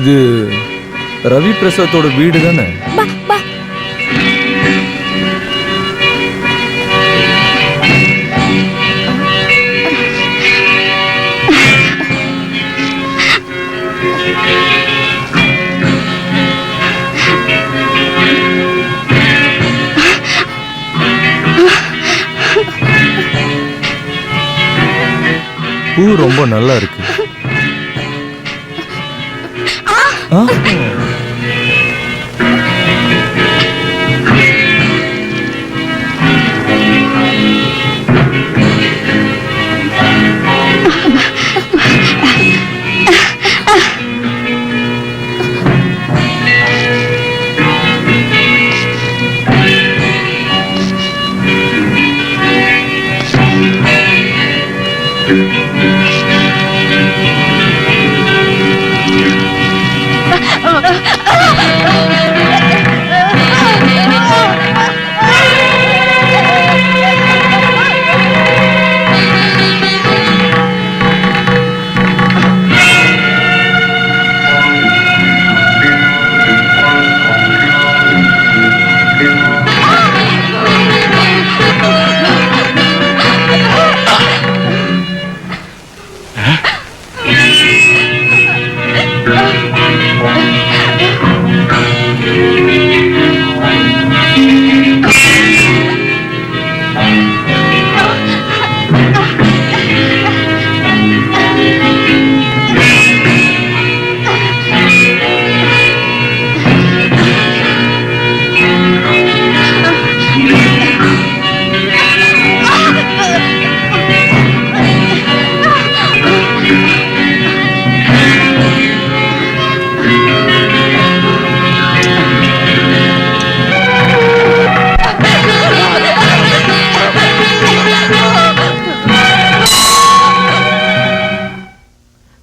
இது ரவி பிரசாத்தோட வீடு தானே? பா பா. பூ ரொம்ப நல்லா இருக்கு.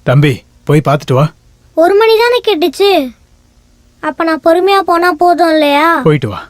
தம்பி போய் பார்த்துட்டு வா. 1 மணி தானே கேட்டுச்சு. அப்ப நான் பொறுமையா போனா போதும் இல்லையா? போயிட்டு வா.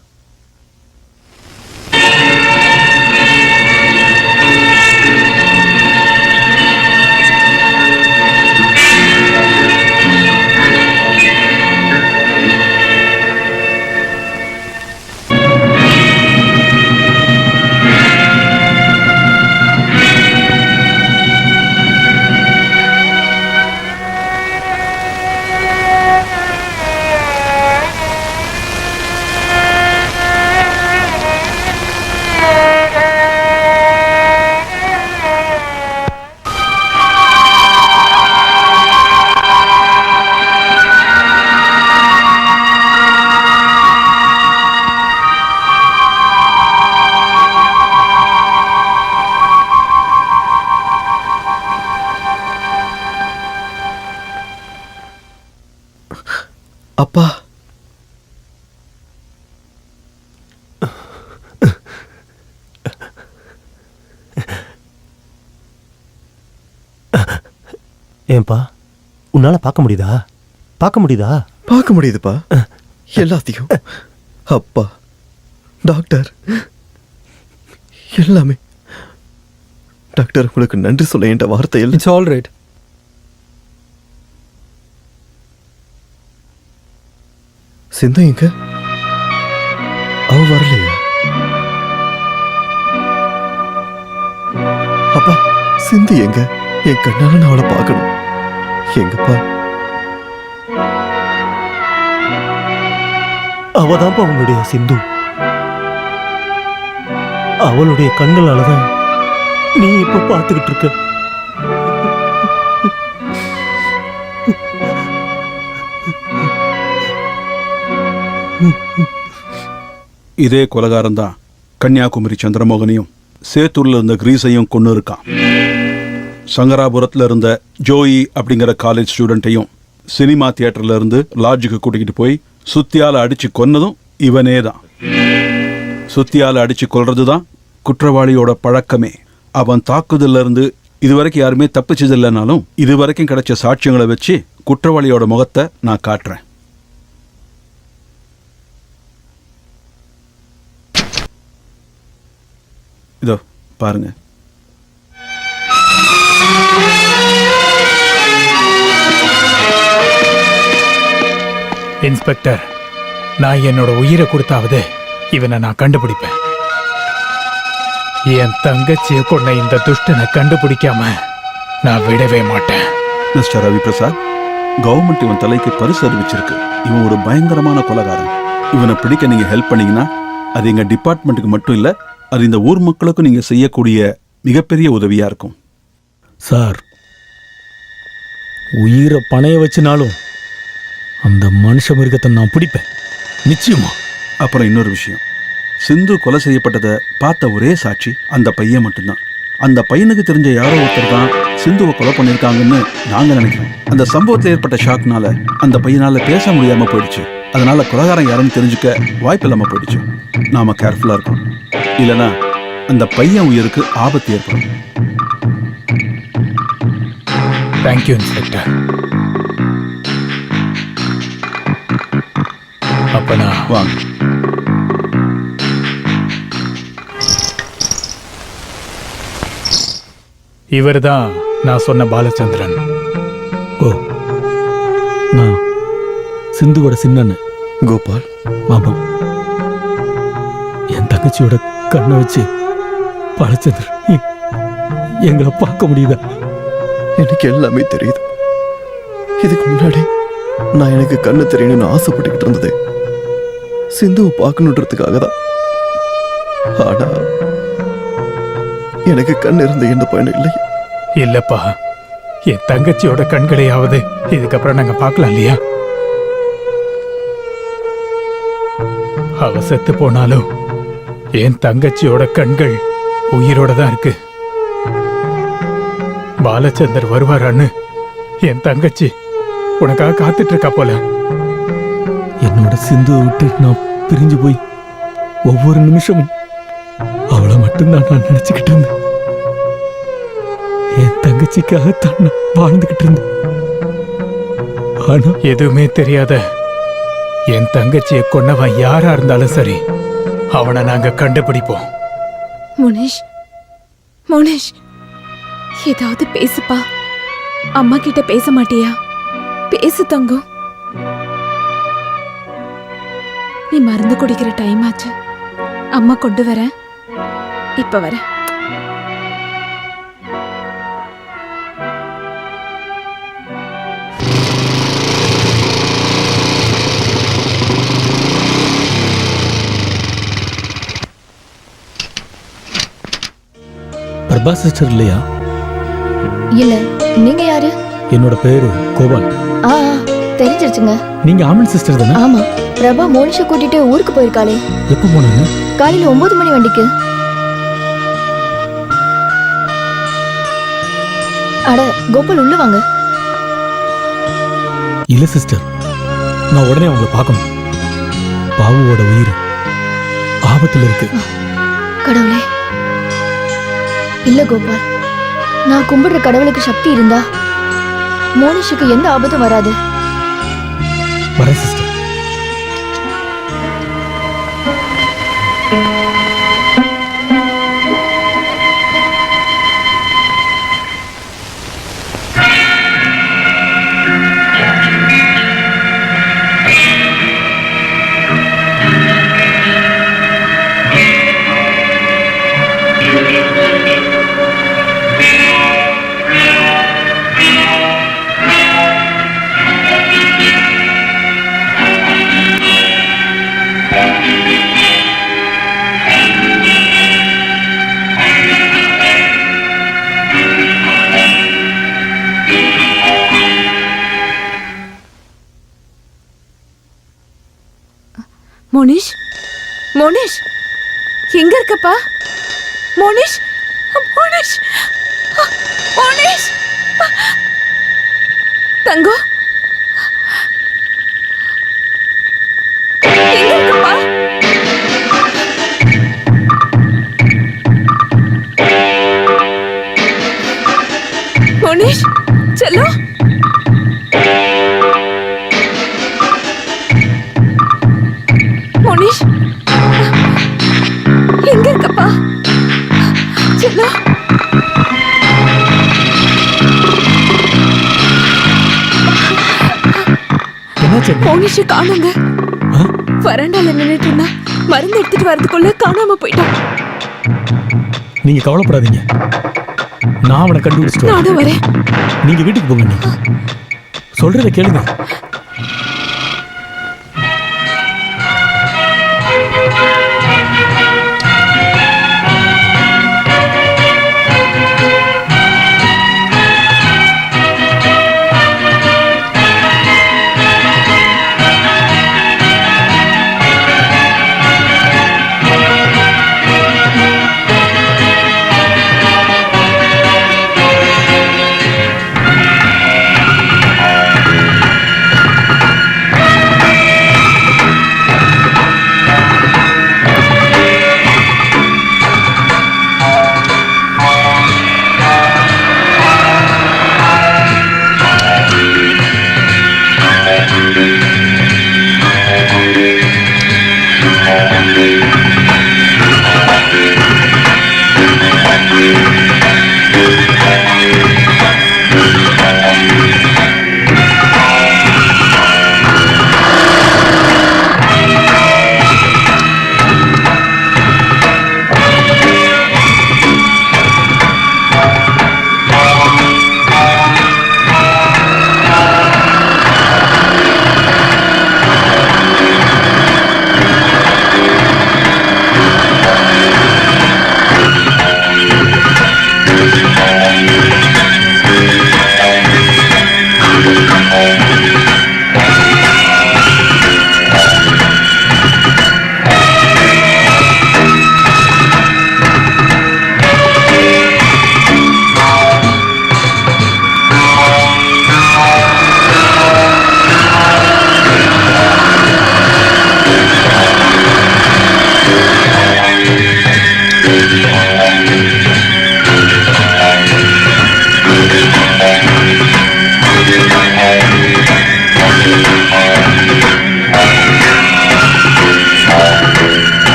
அப்பா, ஏன்பா உன்னால பார்க்க முடியுதா? பார்க்க முடியுதுப்பா எல்லாத்தையும். அப்பா, டாக்டர், எல்லாமே. டாக்டர், உங்களுக்கு நன்றி சொல்ல என்ற வார்த்தை இல்லை. It's all right. சிந்து எங்க? அவ வரலையா? அப்பா, சிந்து எங்க? என் கண்ணால நான் அவளை பார்க்கணும். எங்கப்பா? அவதான்ப்பா உன்னுடைய சிந்து. அவளுடைய கண்களாலதான் நீ இப்ப பார்த்துக்கிட்டு இருக்க. இதே கொலகாரம்தான் கன்னியாகுமரி சந்திரமோகனையும் சேத்தூர்ல இருந்த கிரீஸையும் கொண்டு இருக்கான். சங்கராபுரத்துல இருந்த ஜோயி அப்படிங்கிற காலேஜ் ஸ்டூடெண்ட்டையும் சினிமா தியேட்டர்ல இருந்து லாட்ஜுக்கு கூட்டிகிட்டு போய் சுத்தியால அடிச்சு கொன்னதும் இவனே தான். சுத்தியால அடிச்சு கொல்றதுதான் குற்றவாளியோட பழக்கமே. அவன் தாக்குதல்ல இருந்து இதுவரைக்கும் யாருமே தப்பிச்சதில்லைனாலும் இதுவரைக்கும் கிடைச்ச சாட்சியங்களை வச்சு குற்றவாளியோட முகத்தை நான் காட்டுறேன். இதோ பாருங்க. இன்ஸ்பெக்டர், நான் என்னோட உயிரை கொடுத்தாவது இவனை நான் கண்டுபிடிப்பேன். என் தங்கச்சியை கொண்ட இந்த துஷ்டனை கண்டுபிடிக்காம நான் விடவே மாட்டேன். மிஸ்டர் ரவி பிரசாத், கவர்மெண்ட் இவன் தலைக்கு பரிசு அறிவிச்சிருக்கு. இவன் ஒரு பயங்கரமான கொலைகாரன். இவனை பிடிக்க நீங்க ஹெல்ப் பண்ணீங்கன்னா அது எங்க டிபார்ட்மெண்ட்டுக்கு மட்டும் இல்ல, அது இந்த ஊர் மக்களுக்கும் நீங்க செய்யக்கூடிய மிகப்பெரிய உதவியா இருக்கும். சார், உயிரை பணைய வச்சுனாலும் அந்த மனுஷ மிருகத்தை நான் பிடிப்பேன், நிச்சயமா. அப்புறம் இன்னொரு விஷயம், சிந்து கொலை செய்யப்பட்டதை பார்த்த ஒரே சாட்சி அந்த பையன் மட்டும்தான். அந்த பையனுக்கு தெரிஞ்ச யாரோ ஒருத்தர் தான் சிந்துவை கொலை பண்ணியிருக்காங்கன்னு நாங்க நினைக்கிறோம். அந்த சம்பவத்தில் ஏற்பட்ட ஷாக்னால அந்த பையனால பேச முடியாம போயிடுச்சு. அதனால கொலைகாரன் யாருன்னு தெரிஞ்சுக்க வாய்ப்பு இல்லாம போயிடுச்சு. நாம கேர்ஃபுல்லா இருக்கணும், இல்லைன்னா அந்த பையன் உயிருக்கு ஆபத்து ஏற்படும். Thank you inspector. அப்ப நான் வாங்க. இவர்தான் நான் சொன்ன பாலச்சந்திரன். ஓ, நான் சிந்துவோட சின்னன்னு. கோபால், ஆமாம், என் தங்கச்சியோட கண்ணை வச்சு பாலச்சந்திரன் எங்களை பார்க்க முடியுதா? எனக்கு எல்லாமே தெரியுது. இதுக்கு முன்னாடி நான் எனக்கு கண்ணு தெரியணும்னு ஆசைப்பட்டுக்கிட்டு இருந்தது சிந்துவை பார்க்கணுன்றதுக்காக தான். ஆனா எனக்கு கண் இருந்த எந்த பயனும் இல்லை. இல்லப்பா, என் தங்கச்சியோட கண்களையாவது இதுக்கப்புறம் நாங்க பார்க்கலாம் இல்லையா? அவ செத்து போனாலும் என் தங்கச்சியோட கண்கள் உயிரோட தான் இருக்கு. பாலச்சந்தர் வருவாரான்னு என் தங்கச்சி உனக்காக காத்துட்டு இருக்கா போல. என்னோட சிந்துவை விட்டு நான் பிரிஞ்சு போய் ஒவ்வொரு நிமிஷமும் அவளை மட்டும்தான் நான் நினைச்சுக்கிட்டு இருந்தேன். என் தங்கச்சிக்காகத்தான் நான் வாழ்ந்துகிட்டு இருந்தேன். ஆனா எதுவுமே தெரியாத என் தங்கச்சியை கொன்னவன் யாரா இருந்தாலும் சரி, அவனை நாங்க கண்டுபிடிப்போம். முனிஷ், முனிஷ், ஏதாவது பேசுப்பா. அம்மா கிட்ட பேச மாட்டியா? பேசு தங்கம். நீ மருந்து குடிக்கிற டைம் ஆச்சு. அம்மா கொண்டு வரேன். இப்ப வரேன். பிரபா சிஸ்டர் இல்லையா? இல்ல, நீங்க யாரு? என்னோட பேரு கோபால். ஆ, தெரிஞ்சிருச்சுங்க. நீங்க ஆமன் சிஸ்டர் தானே? ஆமா, பிரபா மோனிஷை கூட்டிட்டு ஊருக்கு போயிருக்காளே. எப்போ போனாங்க? காலையில 9 மணி வண்டிக்கு. அட கோபால், உள்ள வாங்க. இல்ல சிஸ்டர், நான் உடனே அவங்கள பார்க்கணும். பாவுவோட உயிர் ஆபத்துல இருக்கு. கடவுளே. இல்ல கோபால், நான் கும்பிடுற கடவுளுக்கு சக்தி இருந்தா மோனிஷுக்கு எந்த ஆபத்தும் வராது. வர சிஸ்டர். மோனிஷ், மோனிஷ், எங்க இருக்கப்பா? மோனிஷ், மோனிஷ், மோனிஷ், தங்கம், எங்க இருக்கப்பா? மோனிஷ், செல்லம், மோனிஷ், எங்க இருக்கப்பா? செல்லம், என்ன என்னாச்சு மோனிஷ காணுங்க. வராண்டால நின்னுட்டு இருந்தா மருந்து எடுத்துட்டு வரதுக்குள்ள காணாம போயிட்டான். நீங்க கவலைப்படாதீங்க, நான் அவனை கண்டுபிடிச்சிட்டு வரேன். நானும் வரேன். நீங்க வீட்டுக்கு போங்க, நீ சொல்றத கேளுங்க.